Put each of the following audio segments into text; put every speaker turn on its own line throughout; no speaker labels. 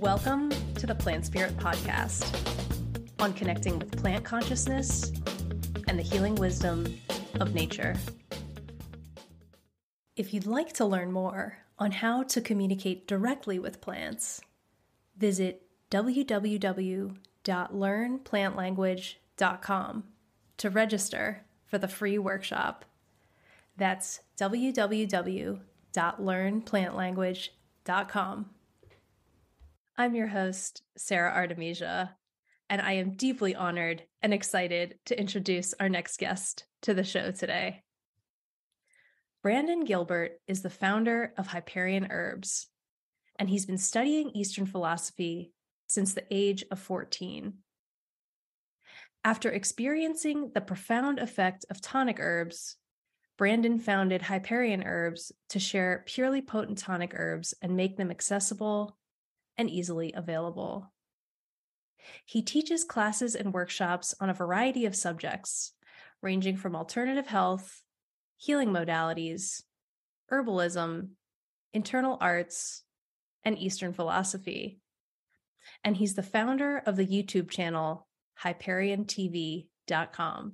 Welcome to the Plant Spirit Podcast on connecting with plant consciousness and the healing wisdom of nature. If you'd like to learn more on how to communicate directly with plants, visit www.learnplantlanguage.com to register for the free workshop. That's www.learnplantlanguage.com. I'm your host, Sara Artemisia, and I am deeply honored and excited to introduce our next guest to the show today. Brandon Gilbert is the founder of Hyperion Herbs, and he's been studying Eastern philosophy since the age of 14. After experiencing the profound effect of tonic herbs, Brandon founded Hyperion Herbs to share purely potent tonic herbs and make them accessible and easily available. He teaches classes and workshops on a variety of subjects, ranging from alternative health, healing modalities, herbalism, internal arts, and Eastern philosophy. And he's the founder of the YouTube channel, HyperionTV.com.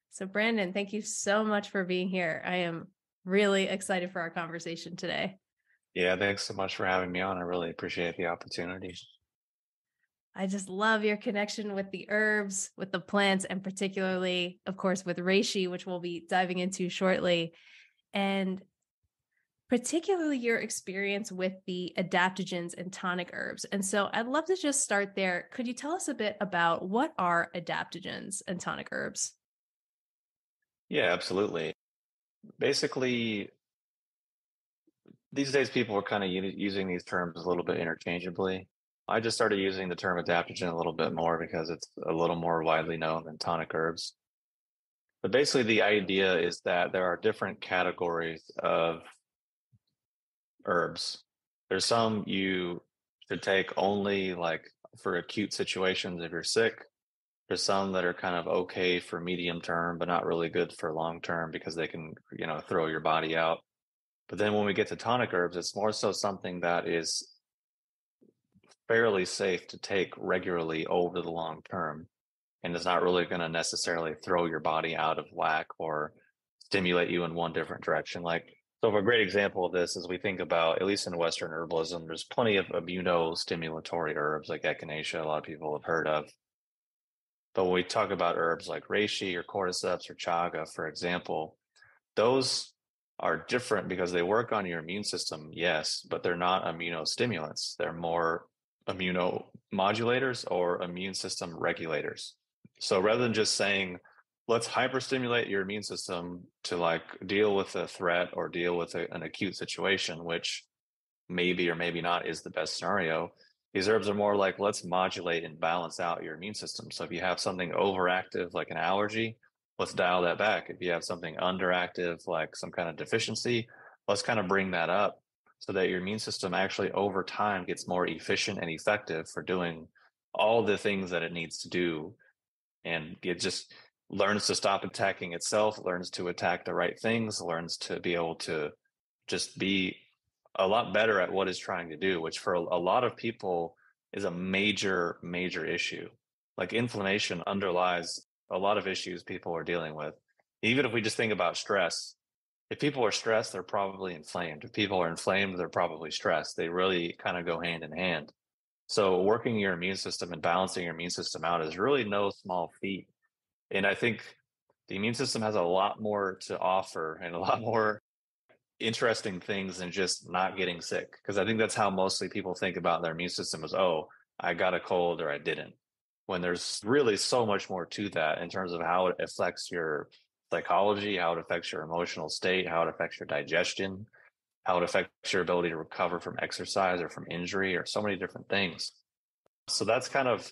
So Brandon, thank you so much for being here. I am really excited for our conversation today.
Yeah, thanks so much for having me on. I really appreciate the opportunity.
I just love your connection with the herbs, with the plants, and particularly, of course, with reishi, which we'll be diving into shortly, and particularly your experience with the adaptogens and tonic herbs. And so I'd love to just start there. Could you tell us a bit about what are adaptogens and tonic herbs?
Yeah, absolutely. Basically, these days people are kind of using these terms a little bit interchangeably. I just started using the term adaptogen a little bit more because it's a little more widely known than tonic herbs. But basically the idea is that there are different categories of herbs. There's some you should take only like for acute situations if you're sick. There's some that are kind of okay for medium term, but not really good for long term because they can, throw your body out. But then when we get to tonic herbs, it's more so something that is fairly safe to take regularly over the long term and is not really going to necessarily throw your body out of whack or stimulate you in one different direction. So a great example of this is we think about, at least in Western herbalism, there's plenty of immunostimulatory herbs like echinacea, a lot of people have heard of. But when we talk about herbs like reishi or cordyceps or chaga, for example, those are different because they work on your immune system, yes, but they're not immunostimulants. They're more immunomodulators or immune system regulators. So rather than just saying, let's hyperstimulate your immune system to deal with a threat or deal with an acute situation, which maybe or maybe not is the best scenario, these herbs are more like, let's modulate and balance out your immune system. So if you have something overactive, like an allergy, let's dial that back. If you have something underactive, like some kind of deficiency, let's kind of bring that up so that your immune system actually over time gets more efficient and effective for doing all the things that it needs to do. And it just learns to stop attacking itself, learns to attack the right things, learns to be able to just be a lot better at what it's trying to do, which for a lot of people is a major, major issue. Like inflammation underlies a lot of issues people are dealing with. Even if we just think about stress, if people are stressed, they're probably inflamed. If people are inflamed, they're probably stressed. They really kind of go hand in hand. So working your immune system and balancing your immune system out is really no small feat. And I think the immune system has a lot more to offer and a lot more interesting things than just not getting sick. Because I think that's how mostly people think about their immune system is, oh, I got a cold or I didn't. When there's really so much more to that in terms of how it affects your psychology, how it affects your emotional state, how it affects your digestion, how it affects your ability to recover from exercise or from injury or so many different things. So that's kind of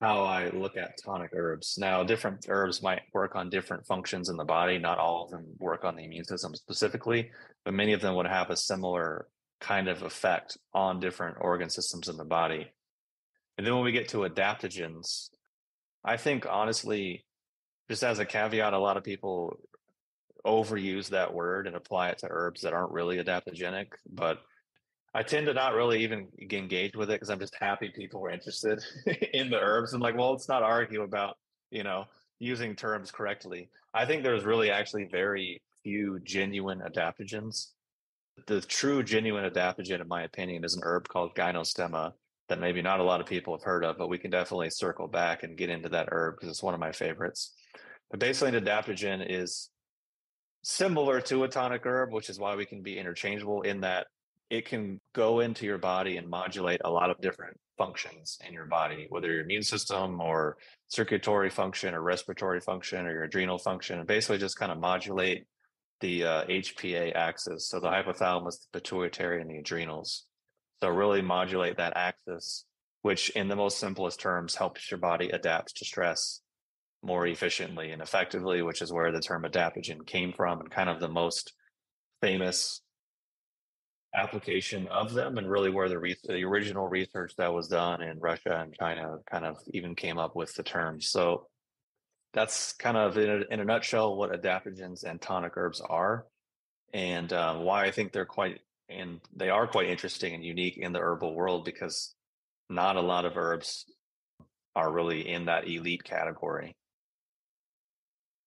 how I look at tonic herbs. Now, different herbs might work on different functions in the body. Not all of them work on the immune system specifically, but many of them would have a similar kind of effect on different organ systems in the body. And then when we get to adaptogens, I think honestly, just as a caveat, a lot of people overuse that word and apply it to herbs that aren't really adaptogenic. But I tend to not really even engage with it because I'm just happy people were interested in the herbs. And like, well, let's not argue about, you know, using terms correctly. I think there's really actually very few genuine adaptogens. The true genuine adaptogen, in my opinion, is an herb called gynostemma that maybe not a lot of people have heard of, but we can definitely circle back and get into that herb because it's one of my favorites. But basically, an adaptogen is similar to a tonic herb, which is why we can be interchangeable in that it can go into your body and modulate a lot of different functions in your body, whether your immune system or circulatory function or respiratory function or your adrenal function, and basically just kind of modulate the HPA axis. So the hypothalamus, the pituitary, and the adrenals. So really modulate that axis, which in the most simplest terms helps your body adapt to stress more efficiently and effectively, which is where the term adaptogen came from and kind of the most famous application of them, and really where the original research that was done in Russia and China kind of even came up with the term. So that's kind of in a nutshell what adaptogens and tonic herbs are, and why I think they are quite interesting and unique in the herbal world because not a lot of herbs are really in that elite category.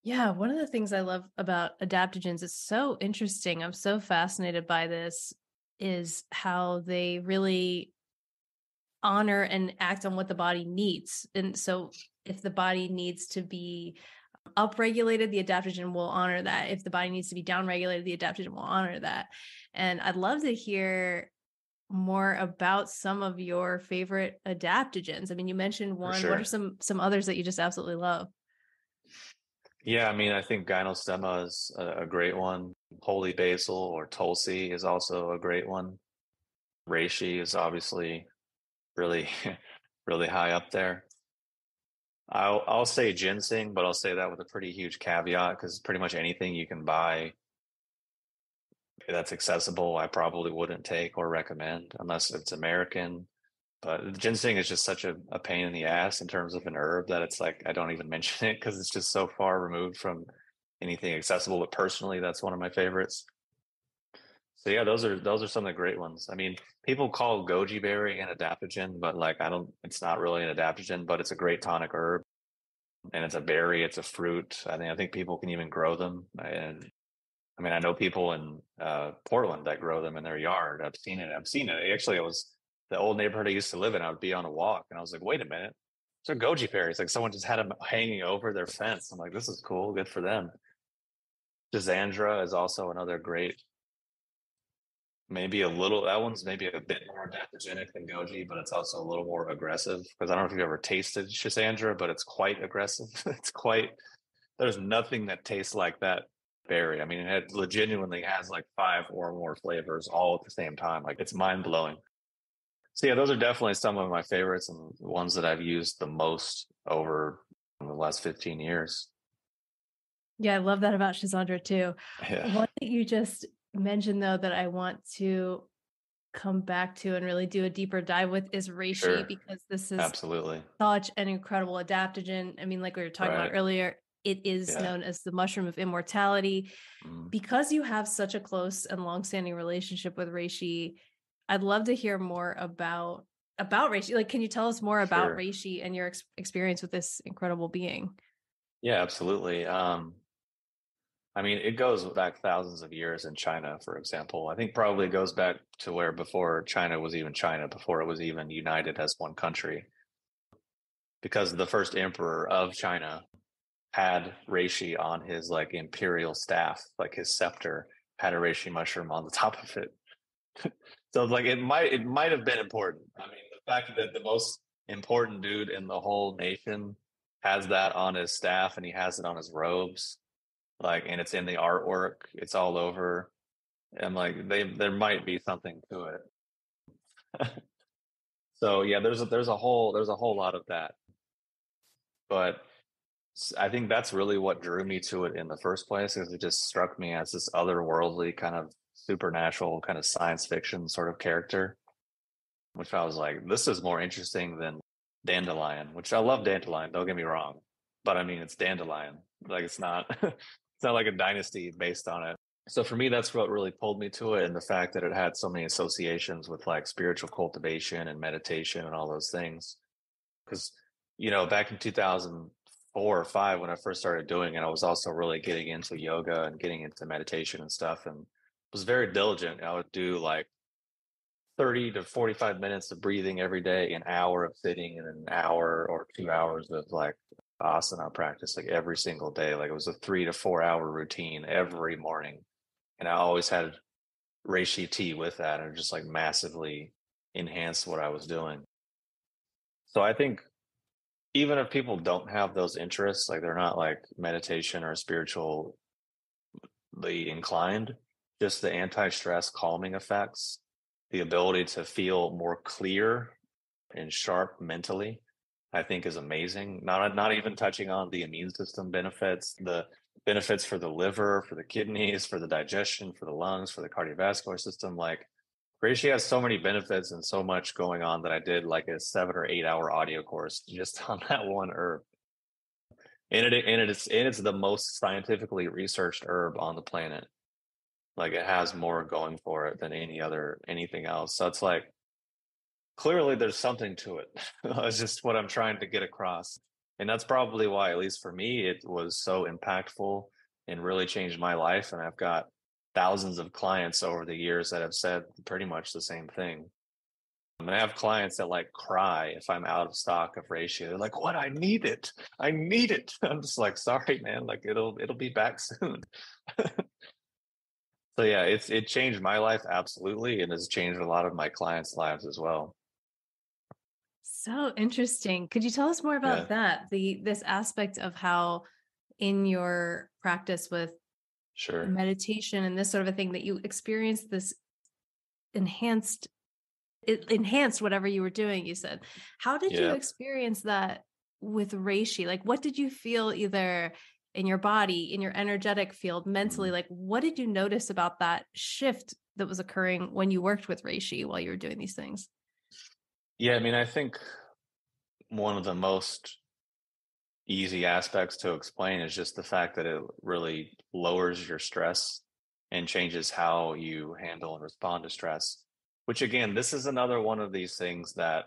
Yeah, one of the things I love about adaptogens is so interesting. I'm so fascinated by this is how they really honor and act on what the body needs. And so if the body needs to be upregulated, the adaptogen will honor that. If the body needs to be downregulated, the adaptogen will honor that. And I'd love to hear more about some of your favorite adaptogens. I mean, you mentioned
For
one. What are
sure.
some others that you just absolutely love?
Yeah, I mean, I think gynostemma is a great one. Holy basil or tulsi is also a great one. Reishi is obviously really, really high up there. I'll say ginseng, but I'll say that with a pretty huge caveat because pretty much anything you can buy that's accessible, I probably wouldn't take or recommend unless it's American. But ginseng is just such a pain in the ass in terms of an herb that it's like I don't even mention it because it's just so far removed from anything accessible. But personally, that's one of my favorites. So yeah, those are some of the great ones. I mean, people call goji berry an adaptogen, but like I don't, it's not really an adaptogen, but it's a great tonic herb and it's a berry, it's a fruit. I think people can even grow them. And I mean, I know people in Portland that grow them in their yard. I've seen it. Actually, it was the old neighborhood I used to live in. I would be on a walk and I was like, wait a minute. These are goji berries. Like someone just had them hanging over their fence. I'm like, this is cool. Good for them. Gisandra is also another great, maybe a little, that one's maybe a bit more adaptogenic than goji, but it's also a little more aggressive because I don't know if you've ever tasted Gisandra, but it's quite aggressive. There's nothing that tastes like that berry. I mean, it legitimately has like five or more flavors all at the same time. Like it's mind blowing. So yeah, those are definitely some of my favorites and ones that I've used the most over the last 15 years.
Yeah, I love that about Shizandra too.
Yeah,
One that you just mentioned though that I want to come back to and really do a deeper dive with is reishi,
sure.
because this is
Absolutely.
such an incredible adaptogen. I mean, like we were talking about
Right.
earlier, it is
Yeah.
known as the mushroom of immortality.
Mm.
Because you have such a close and long-standing relationship with reishi, I'd love to hear more about reishi. Like, can you tell us more about
Sure.
reishi and your experience with this incredible being?
Yeah, absolutely. I mean, it goes back thousands of years in China, for example. I think probably it goes back to where before China was even China, before it was even united as one country, because the first emperor of China had reishi on his like imperial staff, like his scepter had a reishi mushroom on the top of it. So like it might have been important. I mean, the fact that the most important dude in the whole nation has that on his staff and he has it on his robes, like, and it's in the artwork, it's all over. And like there might be something to it. So yeah, there's a whole lot of that. But I think that's really what drew me to it in the first place, is it just struck me as this otherworldly kind of supernatural kind of science fiction sort of character, which I was like, this is more interesting than dandelion, which I love dandelion, don't get me wrong. But I mean it's dandelion. Like it's not it's not like a dynasty based on it. So for me, that's what really pulled me to it, and the fact that it had so many associations with like spiritual cultivation and meditation and all those things. Because, back in 2004 or five, when I first started doing it, I was also really getting into yoga and getting into meditation and stuff, and was very diligent. I would do like 30 to 45 minutes of breathing every day, an hour of sitting, and an hour or 2 hours of like asana practice, like every single day. Like it was a 3 to 4 hour routine every morning. And I always had reishi tea with that, and it just like massively enhanced what I was doing. So I think even if people don't have those interests, like they're not like meditation or spiritually inclined, just the anti-stress calming effects, the ability to feel more clear and sharp mentally, I think is amazing. Not even touching on the immune system benefits, the benefits for the liver, for the kidneys, for the digestion, for the lungs, for the cardiovascular system. Like reishi has so many benefits and so much going on that I did like a 7 or 8 hour audio course just on that one herb. And it's the most scientifically researched herb on the planet. Like it has more going for it than anything else. So it's like clearly there's something to it. It's just what I'm trying to get across. And that's probably why, at least for me, it was so impactful and really changed my life. And I've got thousands of clients over the years that have said pretty much the same thing. And I have clients that like cry if I'm out of stock of ratio. They're like, "What? I need it. I need it." I'm just like, "Sorry, man. Like it'll be back soon." So yeah, it changed my life absolutely, and has changed a lot of my clients' lives as well.
So interesting. Could you tell us more
Yeah,
about that? This aspect of how in your practice with
sure.
meditation and this sort of a thing that you experienced this enhanced it enhanced whatever you were doing, you said. How did you
Yeah.
experience that with reishi? Like what did you feel either in your body, in your energetic field, mentally?
Mhm.
Like what did you notice about that shift that was occurring when you worked with reishi while you were doing these things?
Yeah, I mean, I think one of the most easy aspects to explain is just the fact that it really lowers your stress and changes how you handle and respond to stress. Which again, this is another one of these things that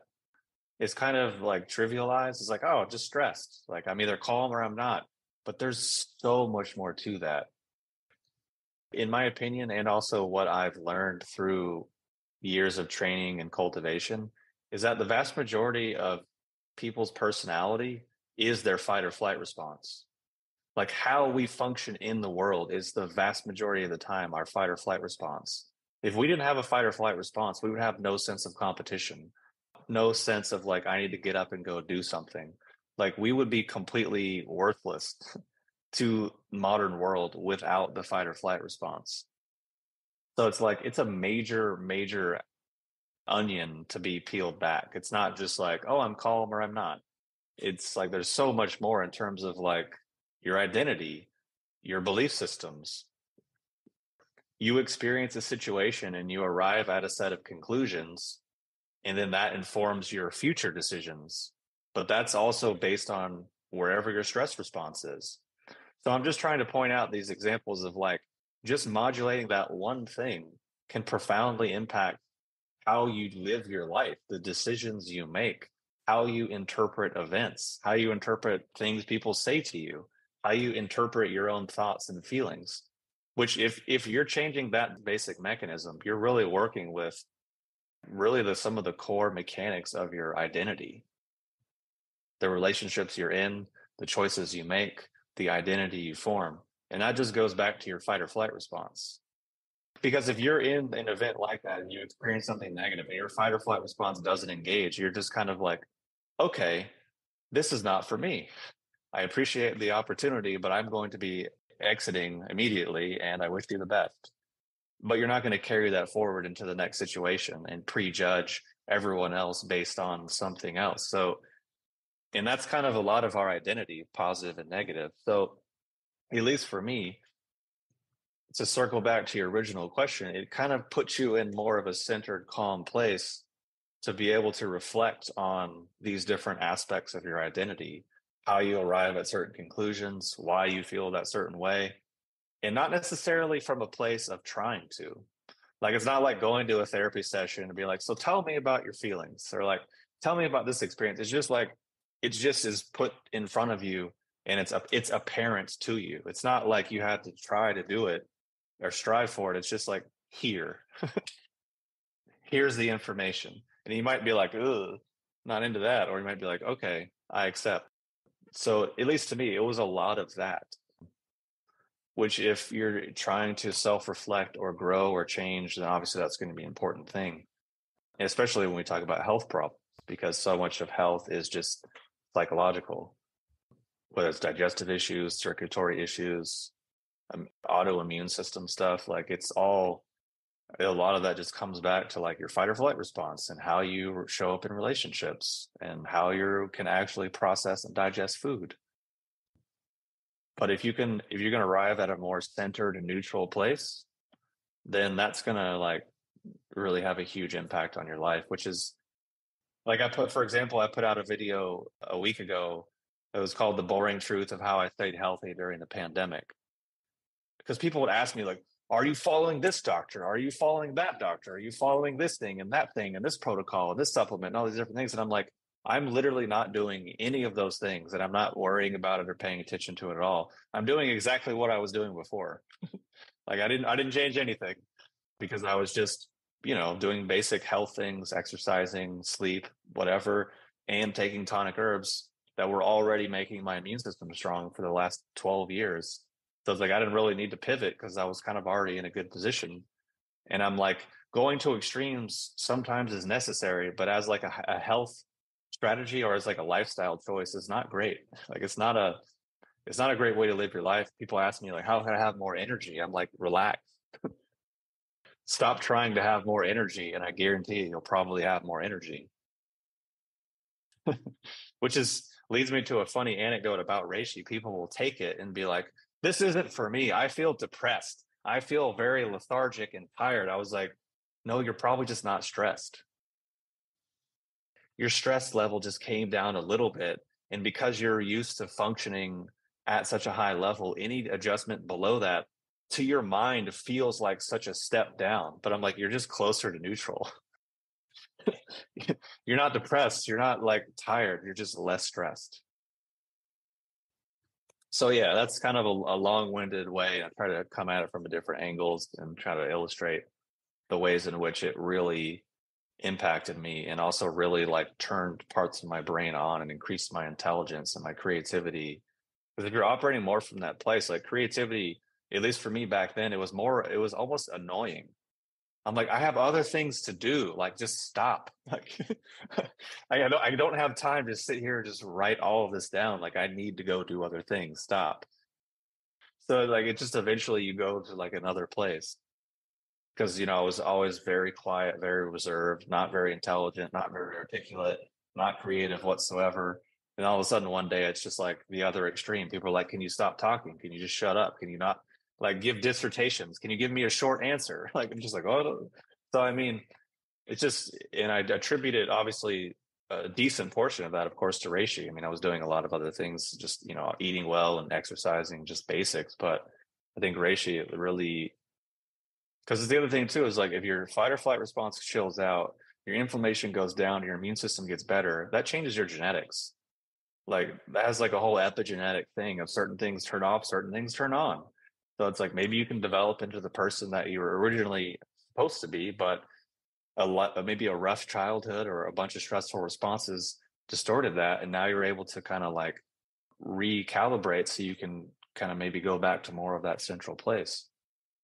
is kind of like trivialized. It's like, oh, just stressed. Like I'm either calm or I'm not. But there's so much more to that. In my opinion, and also what I've learned through years of training and cultivation, is that the vast majority of people's personality is their fight or flight response. Like how we function in the world is the vast majority of the time our fight or flight response. If we didn't have a fight or flight response, we would have no sense of competition, no sense of like, I need to get up and go do something. Like we would be completely worthless to modern world without the fight or flight response. So it's like it's a major, major onion to be peeled back. It's not just like, oh, I'm calm or I'm not. It's like there's so much more in terms of like your identity, your belief systems. You experience a situation and you arrive at a set of conclusions, and then that informs your future decisions. But that's also based on wherever your stress response is. So I'm just trying to point out these examples of like just modulating that one thing can profoundly impact how you live your life, the decisions you make, how you interpret events, how you interpret things people say to you, how you interpret your own thoughts and feelings. Which if you're changing that basic mechanism, you're really working with really some of the core mechanics of your identity, the relationships you're in, the choices you make, the identity you form. And that just goes back to your fight or flight response. Because if you're in an event like that and you experience something negative and your fight or flight response doesn't engage, you're just kind of like, okay, this is not for me. I appreciate the opportunity, but I'm going to be exiting immediately and I wish you the best. But you're not going to carry that forward into the next situation and prejudge everyone else based on something else. So, and that's kind of a lot of our identity, positive and negative. So, at least for me, to circle back to your original question, it kind of puts you in more of a centered, calm place to be able to reflect on these different aspects of your identity, how you arrive at certain conclusions, why you feel that certain way. and not necessarily from a place of trying to. Like, it's not like going to a therapy session and be like, so tell me about your feelings, or like, tell me about this experience. It's just like, it just is put in front of you, and it's apparent to you. It's not like you have to try to do it or strive for it. It's just like, here's the information. And you might be like, ugh, not into that. Or you might be like, okay, I accept. So at least to me, it was a lot of that, which if you're trying to self-reflect or grow or change, then obviously that's going to be an important thing, especially when we talk about health problems, because so much of health is just psychological, whether it's digestive issues, circulatory issues, autoimmune system stuff. Like, it's all, a lot of that just comes back to like your fight or flight response and how you show up in relationships and how you can actually process and digest food. But if you can, if you're going to arrive at a more centered and neutral place, then that's going to like really have a huge impact on your life, which is like, for example, I put out a video a week ago. It was called The Boring Truth of How I Stayed Healthy During the Pandemic. Because people would ask me like, are you following this doctor? Are you following that doctor? Are you following this thing and this protocol and this supplement and all these different things? And I'm like, I'm literally not doing any of those things, and I'm not worrying about it or paying attention to it at all. I'm doing exactly what I was doing before. Like, I didn't change anything, because I was just, doing basic health things, exercising, sleep, whatever, and taking tonic herbs that were already making my immune system strong for the last 12 years. So it's like, I didn't really need to pivot because I was kind of already in a good position. And I'm like, going to extremes sometimes is necessary, but as like a health strategy or as like a lifestyle choice is not great. Like, it's not a great way to live your life. People ask me like, how can I have more energy? I'm like, relax. Stop trying to have more energy, and I guarantee you'll probably have more energy. Which leads me to a funny anecdote about reishi. People will take it and be like, this isn't for me. I feel depressed. I feel very lethargic and tired. I was like, no, you're probably just not stressed. Your stress level just came down a little bit. And because you're used to functioning at such a high level, any adjustment below that to your mind feels like such a step down. But I'm like, you're just closer to neutral. You're not depressed. You're not like tired. You're just less stressed. So yeah, that's kind of a long-winded way. I try to come at it from a different angles and try to illustrate the ways in which it really impacted me, and also really like turned parts of my brain on and increased my intelligence and my creativity. Because if you're operating more from that place, like creativity, at least for me back then, it was almost annoying. I'm like, I have other things to do. Like, just stop. Like, I don't have time to sit here and just write all of this down. Like, I need to go do other things. Stop. So like, it just eventually you go to like another place, because I was always very quiet, very reserved, not very intelligent, not very articulate, not creative whatsoever. And all of a sudden one day it's just like the other extreme. People are like, can you stop talking? Can you just shut up? Can you not like give dissertations? Can you give me a short answer? Like, I'm just like, oh. So I mean, it's just, and I attribute it obviously a decent portion of that, of course, to reishi. I mean, I was doing a lot of other things, just eating well and exercising, just basics. But I think reishi really, because the other thing too is like, if your fight or flight response chills out, your inflammation goes down, your immune system gets better, that changes your genetics. Like, that has like a whole epigenetic thing of certain things turn off, certain things turn on. So it's like, maybe you can develop into the person that you were originally supposed to be, but maybe a rough childhood or a bunch of stressful responses distorted that, and now you're able to kind of like recalibrate so you can kind of maybe go back to more of that central place.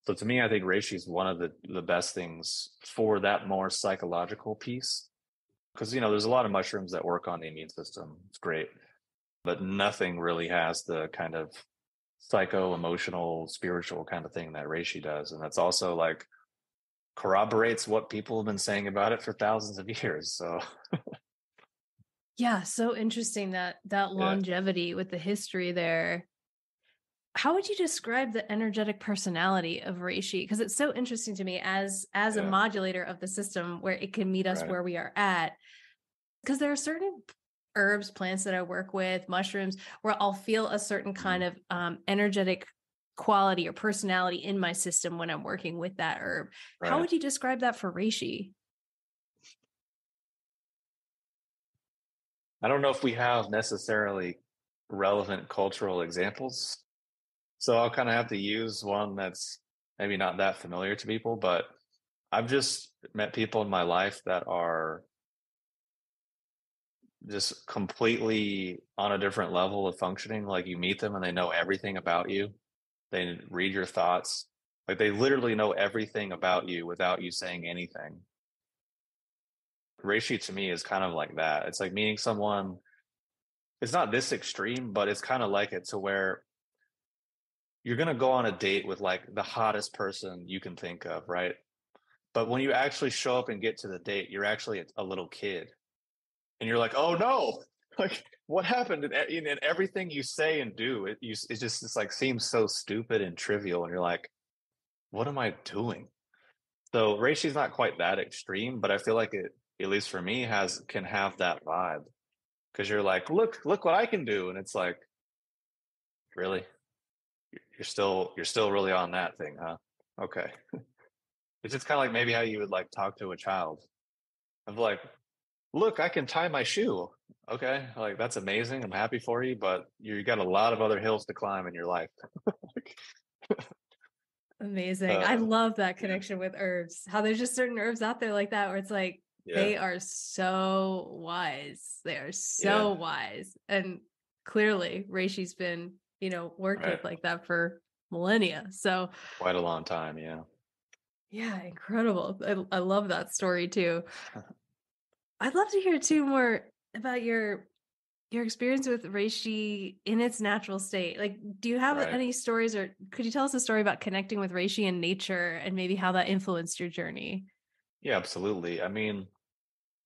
So to me, I think reishi is one of the best things for that more psychological piece, because there's a lot of mushrooms that work on the immune system. It's great, but nothing really has the kind of psycho emotional spiritual kind of thing that reishi does. And that's also like corroborates what people have been saying about it for thousands of years. So
Yeah, so interesting that
yeah.
longevity with the history there. How would you describe the energetic personality of reishi? Because it's so interesting to me as a
Yeah.
modulator of the system, where it can meet us
Right.
where we are at. Because there are certain herbs, plants that I work with, mushrooms, where I'll feel a certain kind of energetic quality or personality in my system when I'm working with that herb.
Right.
How would you describe that for reishi?
I don't know if we have necessarily relevant cultural examples. So I'll kind of have to use one that's maybe not that familiar to people, but I've just met people in my life that are just completely on a different level of functioning. Like you meet them and they know everything about you. They read your thoughts. Like they literally know everything about you without you saying anything. Reishi to me is kind of like that. It's like meeting someone. It's not this extreme, but it's kind of like it to where you're going to go on a date with like the hottest person you can think of, right? But when you actually show up and get to the date, you're actually a little kid. And you're like, oh no, like what happened? And everything you say and do, it just it's like seems so stupid and trivial. And you're like, what am I doing? So Reishi's not quite that extreme, but I feel like it, at least for me, can have that vibe. Because you're like, look what I can do. And it's like, really? You're still really on that thing, huh? Okay. It's just kind of like maybe how you would like talk to a child. Of like, look, I can tie my shoe. Okay, like that's amazing. I'm happy for you, but you got a lot of other hills to climb in your life.
Amazing. I love that
Yeah,
connection with herbs. How there's just certain herbs out there like that where it's like
yeah,
they are so wise. They are
yeah,
so wise. And clearly Reishi's been, worked
right.
with like that for millennia. So
Quite a long time. Yeah,
yeah, incredible. I love that story too. I'd love to hear too more about your experience with reishi in its natural state. Like, do you have
right.
any stories, or could you tell us a story about connecting with reishi in nature and maybe how that influenced your journey?
Yeah, absolutely. I mean,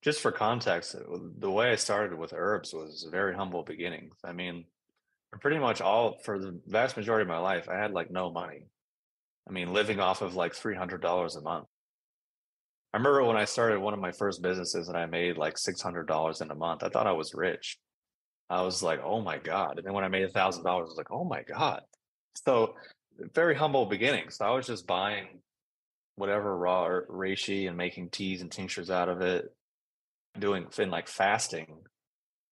just for context, the way I started with herbs was very humble beginnings. I mean, pretty much all for the vast majority of my life, I had like no money. I mean, living off of like $300 a month. I remember when I started one of my first businesses and I made like $600 in a month. I thought I was rich. I was like, oh my God. And then when I made $1,000, I was like, oh my God. So very humble beginnings. So I was just buying whatever raw reishi and making teas and tinctures out of it, doing like fasting,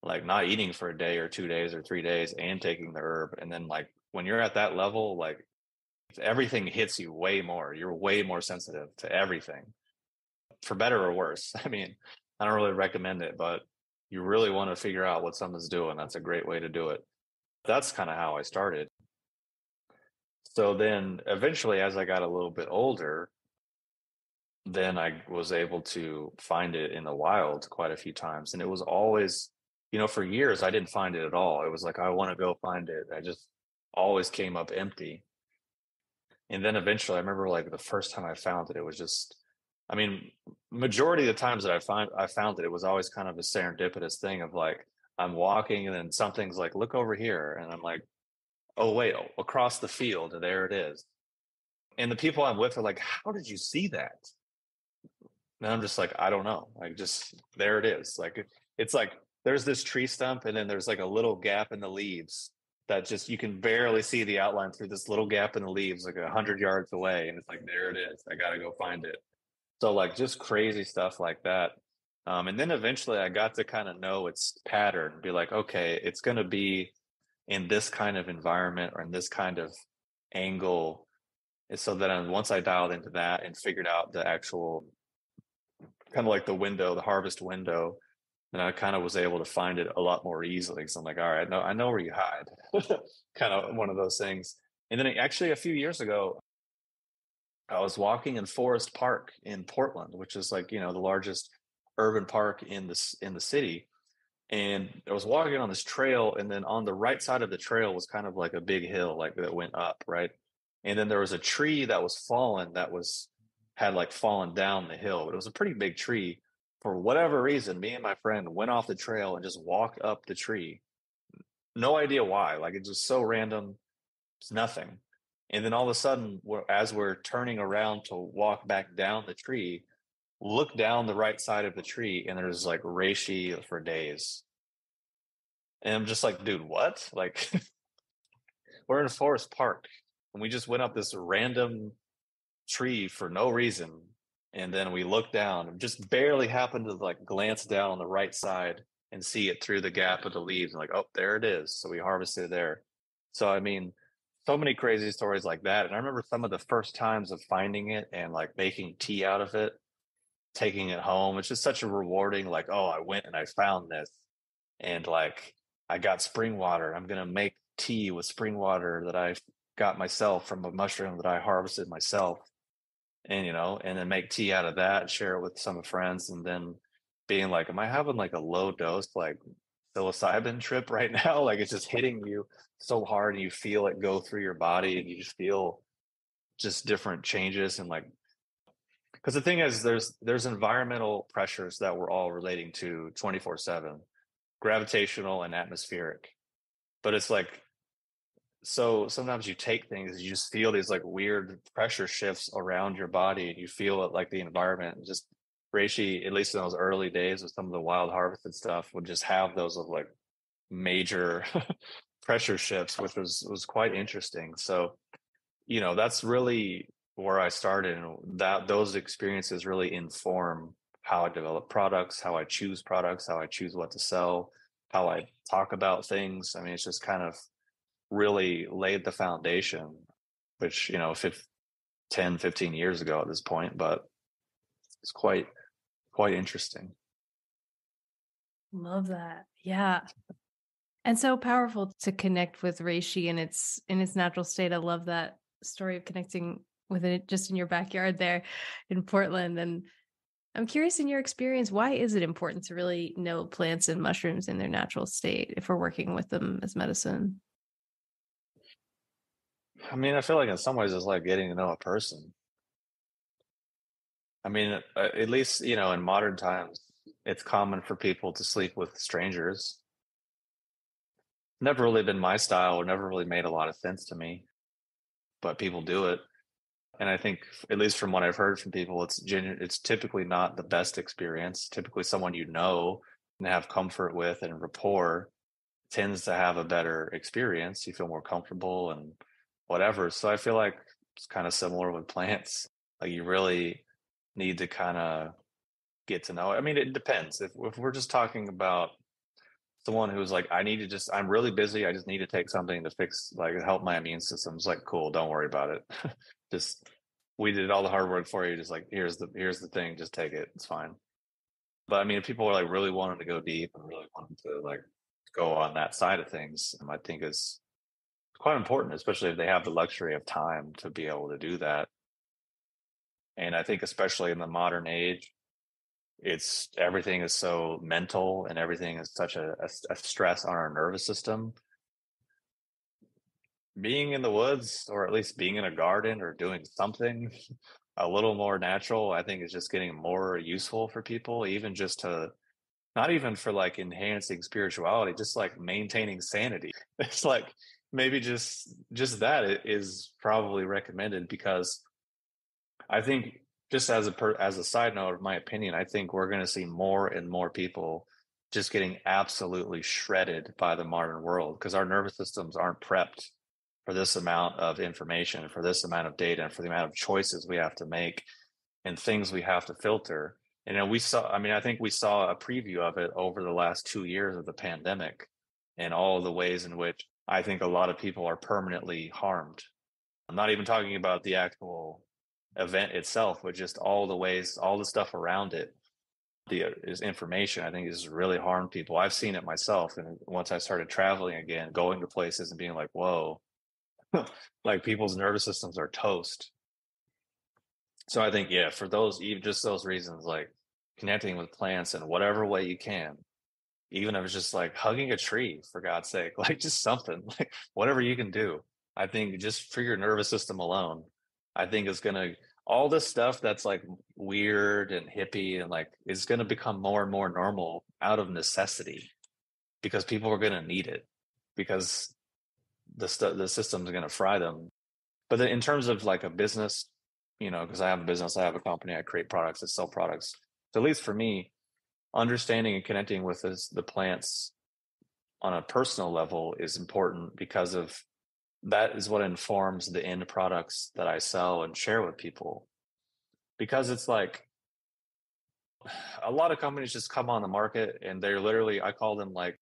like not eating for a day or 2 days or 3 days and taking the herb. And then like when you're at that level, like everything hits you way more. You're way more sensitive to everything, for better or worse. I mean, I don't really recommend it, but you really want to figure out what someone's doing. That's a great way to do it. That's kind of how I started. So then eventually, as I got a little bit older, then I was able to find it in the wild quite a few times. And it was always, for years, I didn't find it at all. It was like, I want to go find it. I just always came up empty. And then eventually, I remember like the first time I found it, it was just, I mean, majority of the times that I found it, it was always kind of a serendipitous thing of like, I'm walking and then something's like, look over here. And I'm like, oh, wait, across the field, there it is. And the people I'm with are like, how did you see that? And I'm just like, I don't know. Like, just there it is. Like, it's like there's this tree stump, and then there's like a little gap in the leaves that just you can barely see the outline through this little gap in the leaves, like 100 yards away. And it's like, there it is. I got to go find it. So, like, just crazy stuff like that. And then eventually I got to kind of know its pattern, be like, okay, it's going to be in this kind of environment or in this kind of angle. And so then once I dialed into that and figured out the actual kind of like the window, the harvest window, and I kind of was able to find it a lot more easily. So I'm like, all right, no, I know where you hide. Kind of one of those things. And then actually a few years ago, I was walking in Forest Park in Portland, which is like, the largest urban park in the city. And I was walking on this trail, and then on the right side of the trail was kind of like a big hill, like that went up, right? And then there was a tree that was fallen that had like fallen down the hill, but it was a pretty big tree. For whatever reason, me and my friend went off the trail and just walked up the tree. No idea why. Like it's just so random. It's nothing. And then all of a sudden, as we're turning around to walk back down the tree, look down the right side of the tree, and there's like reishi for days. And I'm just like, dude, what? Like, we're in Forest Park. And we just went up this random tree for no reason. And then we looked down and just barely happened to like glance down on the right side and see it through the gap of the leaves. And like, oh, there it is. So we harvested it there. So, I mean, so many crazy stories like that. And I remember some of the first times of finding it and like making tea out of it, taking it home. It's just such a rewarding, like, oh, I went and I found this. And like, I got spring water. I'm going to make tea with spring water that I got myself from a mushroom that I harvested myself. And, and then make tea out of that, share it with some friends. And then being like, am I having like a low dose, like psilocybin trip right now? Like it's just hitting you so hard and you feel it go through your body and you just feel just different changes and like because the thing is there's environmental pressures that we're all relating to 24/7, gravitational and atmospheric. But it's like so sometimes you take things, you just feel these like weird pressure shifts around your body and you feel it like the environment just Reishi, at least in those early days with some of the wild harvested stuff, would just have those of like major pressure shifts, which was quite interesting. So, that's really where I started, and that those experiences really inform how I develop products, how I choose products, how I choose what to sell, how I talk about things. I mean, it's just kind of really laid the foundation, which, 10, 15 years ago at this point, but it's quite interesting.
Love that. Yeah. And so powerful to connect with reishi in its natural state. I love that story of connecting with it just in your backyard there in Portland. And I'm curious, in your experience, why is it important to really know plants and mushrooms in their natural state if we're working with them as medicine?
I mean, I feel like in some ways it's like getting to know a person. I mean, at least, in modern times, it's common for people to sleep with strangers. Never really been my style or never really made a lot of sense to me, but people do it. And I think, at least from what I've heard from people, it's typically not the best experience. Typically, someone and have comfort with and rapport tends to have a better experience. You feel more comfortable and whatever. So I feel like it's kind of similar with plants. Like you really need to kind of get to know. I mean, it depends. If we're just talking about someone who's like, I'm really busy. I just need to take something to fix, like help my immune system. It's like, cool, don't worry about it. Just, we did all the hard work for you. Just like, here's the thing. Just take it. It's fine. But I mean, if people are like really wanting to go deep and really wanting to like go on that side of things, I think is quite important, especially if they have the luxury of time to be able to do that. And I think especially in the modern age, it's everything is so mental and everything is such a stress on our nervous system. Being in the woods or at least being in a garden or doing something a little more natural, I think is just getting more useful for people, even just to not even for like enhancing spirituality, just like maintaining sanity. It's like maybe just that is probably recommended because I think just as a side note of my opinion, I think we're going to see more and more people just getting absolutely shredded by the modern world because our nervous systems aren't prepped for this amount of information, for this amount of data, and for the amount of choices we have to make and things we have to filter. And I think we saw a preview of it over the last 2 years of the pandemic and all the ways in which I think a lot of people are permanently harmed. I'm not even talking about the actual event itself, but just all the ways, all the stuff around it, is information. I think has really harmed people. I've seen it myself, and once I started traveling again, going to places and being like, "Whoa!" Like people's nervous systems are toast. So I think, yeah, for those, even just those reasons, like connecting with plants in whatever way you can, even if it's just like hugging a tree, for God's sake, like just something, like whatever you can do. I think just for your nervous system alone, I think is going to, all this stuff that's like weird and hippie and like is going to become more and more normal out of necessity because people are going to need it because the system's going to fry them. But then in terms of like a business, because I have a business, I have a company, I create products, I sell products. So at least for me, understanding and connecting with the plants on a personal level is important because of that is what informs the end products that I sell and share with people. Because it's like a lot of companies just come on the market and they're literally, I call them like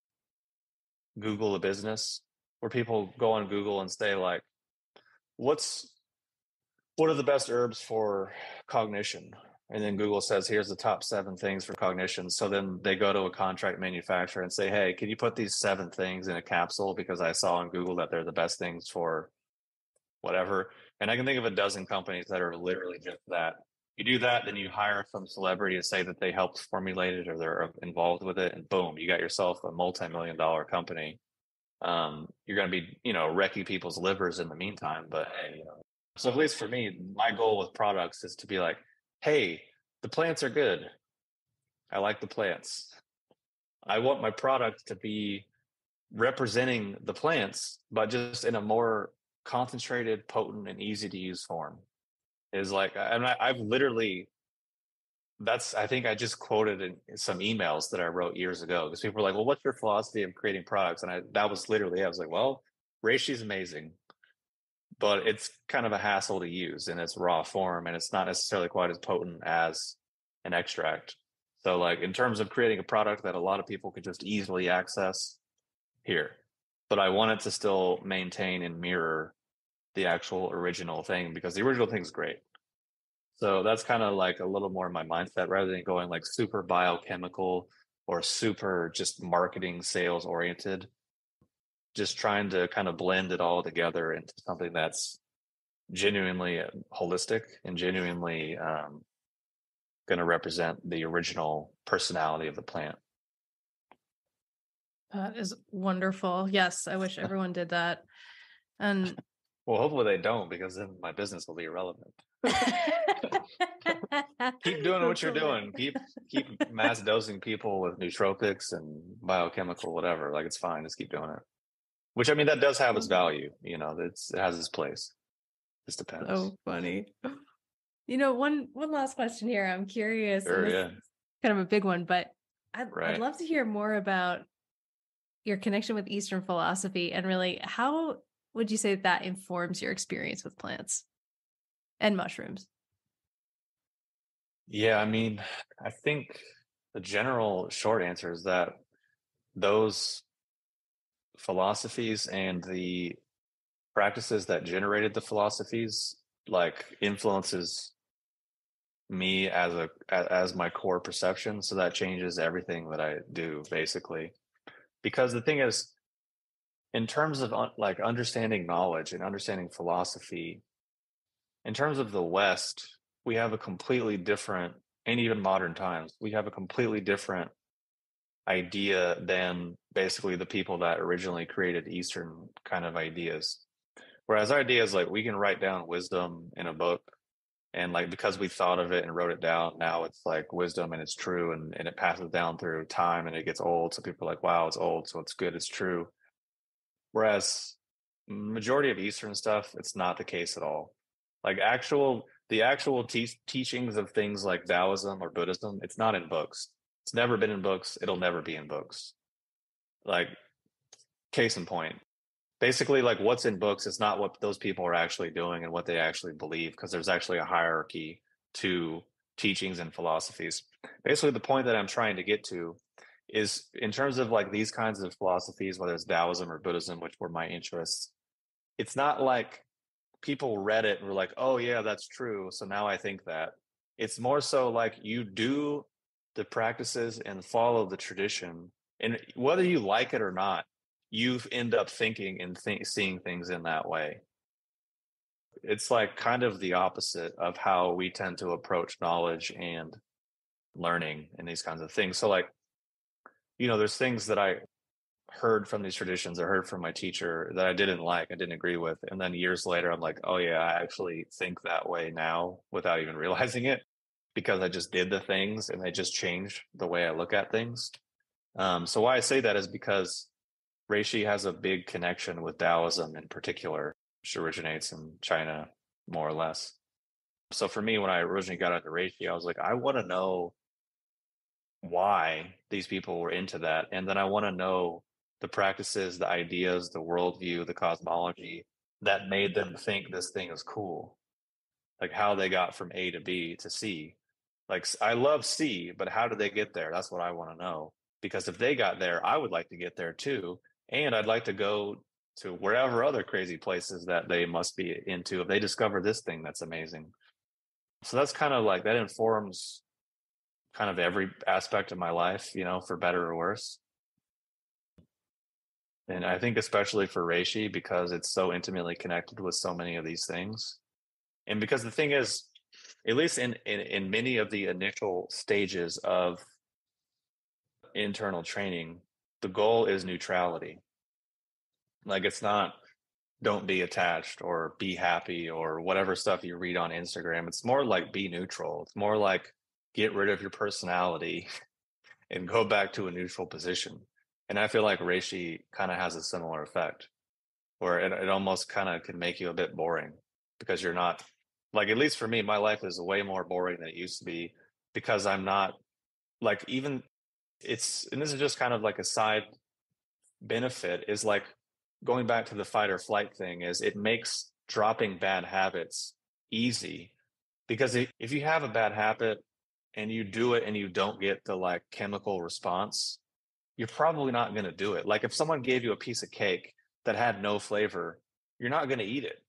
Google a business, where people go on Google and say like, what's what are the best herbs for cognition? And then Google says, here's the top 7 things for cognition. So then they go to a contract manufacturer and say, hey, can you put these 7 things in a capsule? Because I saw on Google that they're the best things for whatever. And I can think of a dozen companies that are literally just that. You do that, then you hire some celebrity to say that they helped formulate it or they're involved with it, and boom, you got yourself a multi-million-dollar company. You're going to be, wrecking people's livers in the meantime, but hey, so at least for me, my goal with products is to be like, hey, the plants are good. I like the plants. I want my product to be representing the plants, but just in a more concentrated, potent, and easy to use form. Is like, and I've literally, I think I just quoted in some emails that I wrote years ago because people were like, well, what's your philosophy of creating products? And that was literally, I was like, well, Reishi's amazing, but it's kind of a hassle to use in its raw form, and it's not necessarily quite as potent as an extract. So, like, in terms of creating a product that a lot of people could just easily access, here. But I want it to still maintain and mirror the actual original thing because the original thing is great. So that's kind of like a little more my mindset rather than going like super biochemical or super just marketing sales oriented. Just trying to kind of blend it all together into something that's genuinely holistic and genuinely going to represent the original personality of the plant.
That is wonderful. Yes, I wish everyone did that. And
well, hopefully they don't, because then my business will be irrelevant. Keep doing what you're doing. Keep mass dosing people with nootropics and biochemical whatever. Like, it's fine. Just keep doing it. Which, I mean, that does have its value. It has its place. This depends.
So funny. One last question here. I'm curious.
Sure,
and this
yeah.
is kind of a big one, but I'd love to hear more about your connection with Eastern philosophy and really how would you say that informs your experience with plants and mushrooms?
Yeah, I mean, I think the general short answer is that those philosophies and the practices that generated the philosophies like influences me as my core perception. So that changes everything that I do basically. Because the thing is, in terms of like understanding knowledge and understanding philosophy, in terms of the West, we have a completely different, and even modern times, we have a completely different idea than basically the people that originally created Eastern kind of ideas. Whereas our idea is like we can write down wisdom in a book, and like because we thought of it and wrote it down, now it's like wisdom and it's true, and it passes down through time and it gets old. So people are like, wow, it's old, so it's good, it's true. Whereas majority of Eastern stuff, it's not the case at all. Like the actual teachings of things like Taoism or Buddhism, it's not in books. It's never been in books. It'll never be in books. Like, case in point, basically, like what's in books is not what those people are actually doing and what they actually believe, because there's actually a hierarchy to teachings and philosophies. Basically, the point that I'm trying to get to is in terms of like these kinds of philosophies, whether it's Taoism or Buddhism, which were my interests, it's not like people read it and were like, oh yeah, that's true, so now I think that. It's more so like you do the practices and follow the tradition, and whether you like it or not, you end up thinking and seeing things in that way. It's like kind of the opposite of how we tend to approach knowledge and learning and these kinds of things. So like, there's things that I heard from these traditions, I heard from my teacher that I didn't like, I didn't agree with. And then years later, I'm like, oh yeah, I actually think that way now without even realizing it, because I just did the things and they just changed the way I look at things. So why I say that is because Reishi has a big connection with Taoism in particular, which originates in China, more or less. So for me, when I originally got into Reishi, I was like, I want to know why these people were into that. And then I want to know the practices, the ideas, the worldview, the cosmology that made them think this thing is cool. Like how they got from A to B to C. Like I love C, but how did they get there? That's what I want to know. Because if they got there, I would like to get there too. And I'd like to go to wherever other crazy places that they must be into if they discover this thing that's amazing. So that's kind of like that informs kind of every aspect of my life, for better or worse. And I think especially for Reishi, because it's so intimately connected with so many of these things. And because the thing is, at least in many of the initial stages of internal training, the goal is neutrality. Like it's not don't be attached or be happy or whatever stuff you read on Instagram. It's more like be neutral. It's more like get rid of your personality and go back to a neutral position. And I feel like Reishi kind of has a similar effect where it almost kind of can make you a bit boring because you're not like, at least for me, my life is way more boring than it used to be because I'm not like even and this is just kind of like a side benefit is like going back to the fight or flight thing is it makes dropping bad habits easy because if you have a bad habit and you do it and you don't get the like chemical response, you're probably not going to do it. Like if someone gave you a piece of cake that had no flavor, you're not going to eat it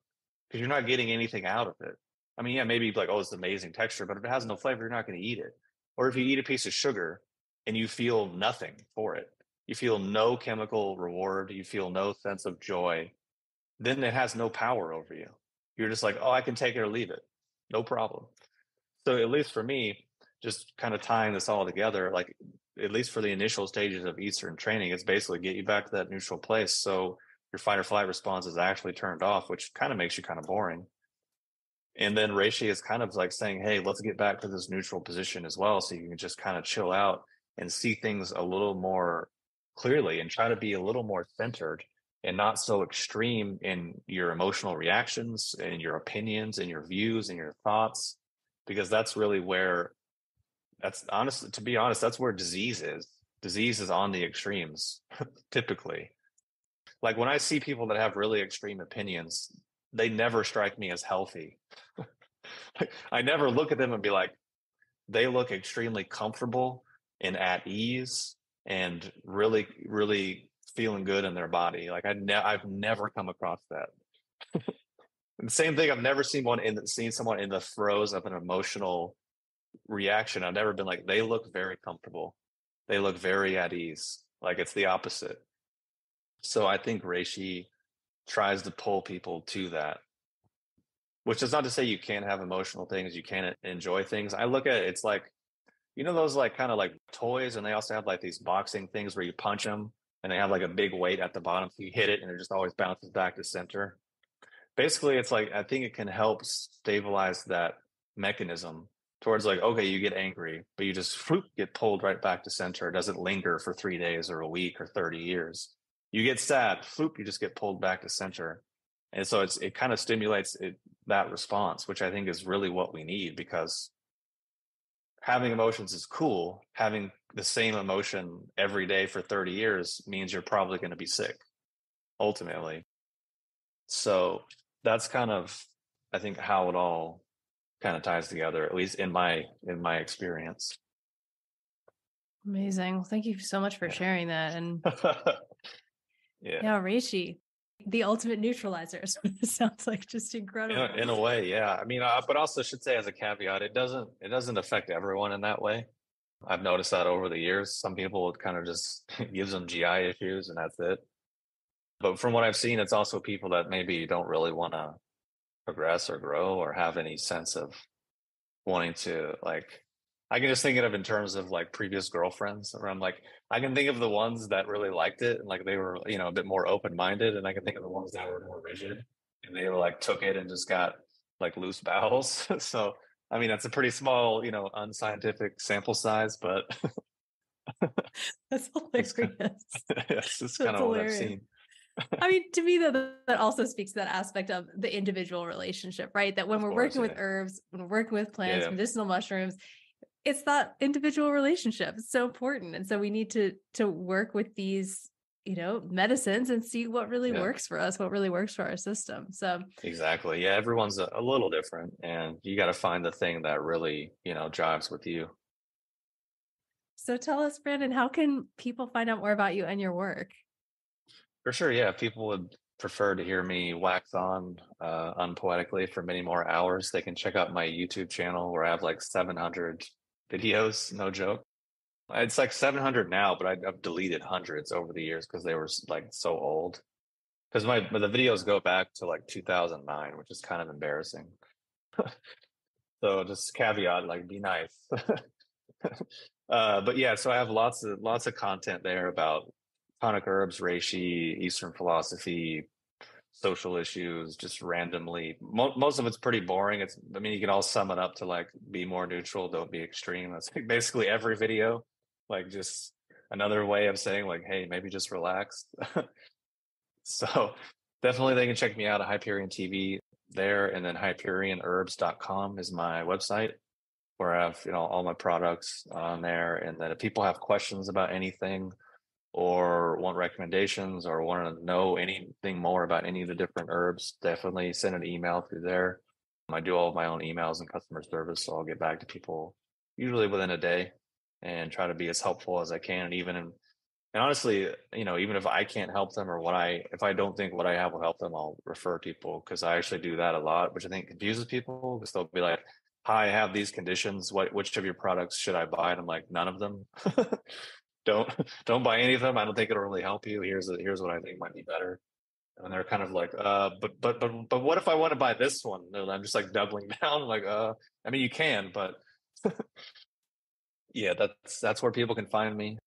because you're not getting anything out of it. I mean, yeah, maybe like, oh, it's amazing texture, but if it has no flavor, you're not going to eat it. Or if you eat a piece of sugar and you feel nothing for it, you feel no chemical reward, you feel no sense of joy, then it has no power over you. You're just like, oh, I can take it or leave it. No problem. So at least for me, just kind of tying this all together, like at least for the initial stages of Eastern training, it's basically get you back to that neutral place. So your fight or flight response is actually turned off, which kind of makes you kind of boring. And then Reishi is kind of like saying, hey, let's get back to this neutral position as well. So you can just kind of chill out and see things a little more clearly and try to be a little more centered and not so extreme in your emotional reactions and your opinions and your views and your thoughts, because that's really where to be honest, that's where disease is. Disease is on the extremes, typically. Like when I see people that have really extreme opinions, they never strike me as healthy. I never look at them and be like, they look extremely comfortable and at ease and really, really feeling good in their body. Like I've never come across that. And the same thing, I've never seen someone in the throes of an emotional reaction. I've never been like, they look very comfortable. They look very at ease. Like it's the opposite. So I think Reishi tries to pull people to that, which is not to say you can't have emotional things, you can't enjoy things. I look at it, it's like, those like kind of like toys, and they also have like these boxing things where you punch them and they have like a big weight at the bottom. So you hit it and it just always bounces back to center. Basically, it's like, I think it can help stabilize that mechanism towards like, okay, you get angry, but you just get pulled right back to center. It doesn't linger for 3 days or a week or 30 years. You get sad, you just get pulled back to center. And so it kind of stimulates that response, which I think is really what we need, because having emotions is cool. Having the same emotion every day for 30 years means you're probably going to be sick ultimately. So that's kind of, I think, how it all kind of ties together, at least in my experience.
Amazing. Well, thank you so much for sharing that. And
yeah,
Reishi, the ultimate neutralizer. It sounds like just incredible.
In a way, yeah. I mean, but also should say as a caveat, it doesn't affect everyone in that way. I've noticed that over the years. Some people, it kind of just gives them GI issues and that's it. But from what I've seen, it's also people that maybe don't really want to progress or grow or have any sense of wanting to, like, I can just think of in terms of like previous girlfriends where I'm like, I can think of the ones that really liked it and like they were, a bit more open-minded, and I can think of the ones that were more rigid and they were like took it and just got like loose bowels. So I mean that's a pretty small, unscientific sample size, but
that's hilarious.
It's kind of what I've seen.
I mean, to me, that also speaks to that aspect of the individual relationship, right? That when we're working with herbs, when we're working with plants, medicinal mushrooms, it's that individual relationship. It's so important. And so we need to work with these medicines and see what really
Yeah,
works for us, what really works for our system. So
exactly. Yeah, everyone's a little different, and you got to find the thing that really, jives with you.
so tell us, Brandon, how can people find out more about you and your work?
For sure, yeah. If people would prefer to hear me wax on unpoetically for many more hours, they can check out my YouTube channel where I have like 700 videos, no joke. It's like 700 now, but I've deleted hundreds over the years because they were like so old. Because the videos go back to like 2009, which is kind of embarrassing. So just caveat, like be nice. But yeah, so I have lots of content there about tonic herbs, reishi, Eastern philosophy, social issues, just randomly. Most of it's pretty boring. I mean, you can all sum it up to like be more neutral, don't be extreme. That's like basically every video, like just another way of saying like, hey, maybe just relax. So definitely they can check me out at Hyperion TV there, and then HyperionHerbs.com is my website where I have, all my products on there. And then if people have questions about anything or want recommendations or want to know anything more about any of the different herbs, definitely send an email through there. I do all of my own emails and customer service, so I'll get back to people usually within a day and try to be as helpful as I can. And honestly, even if I can't help them or if I don't think what I have will help them, I'll refer people, because I actually do that a lot, which I think confuses people because they'll be like, hi, I have these conditions. Which of your products should I buy? And I'm like, none of them. don't don't buy any of them. I don't think it'll really help you. Here's what I think might be better. And they're kind of like, but what if I want to buy this one? And I'm just like doubling down, like, I mean, you can, but yeah, that's where people can find me.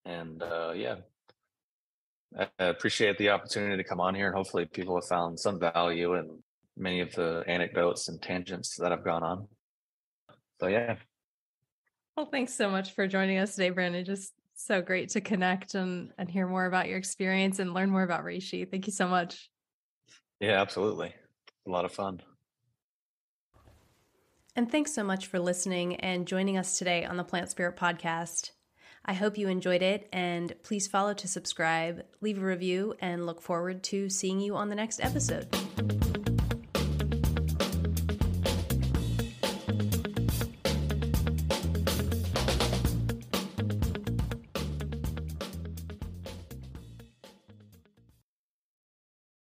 And yeah, I appreciate the opportunity to come on here, and hopefully people have found some value in many of the anecdotes and tangents that I've gone on. So yeah.
Well, thanks so much for joining us today, Brandon. Just so great to connect and hear more about your experience and learn more about reishi. Thank you so much.
Yeah, absolutely. A lot of fun.
And thanks so much for listening and joining us today on the Plant Spirit Podcast. I hope you enjoyed it, and please follow to subscribe, leave a review, and look forward to seeing you on the next episode.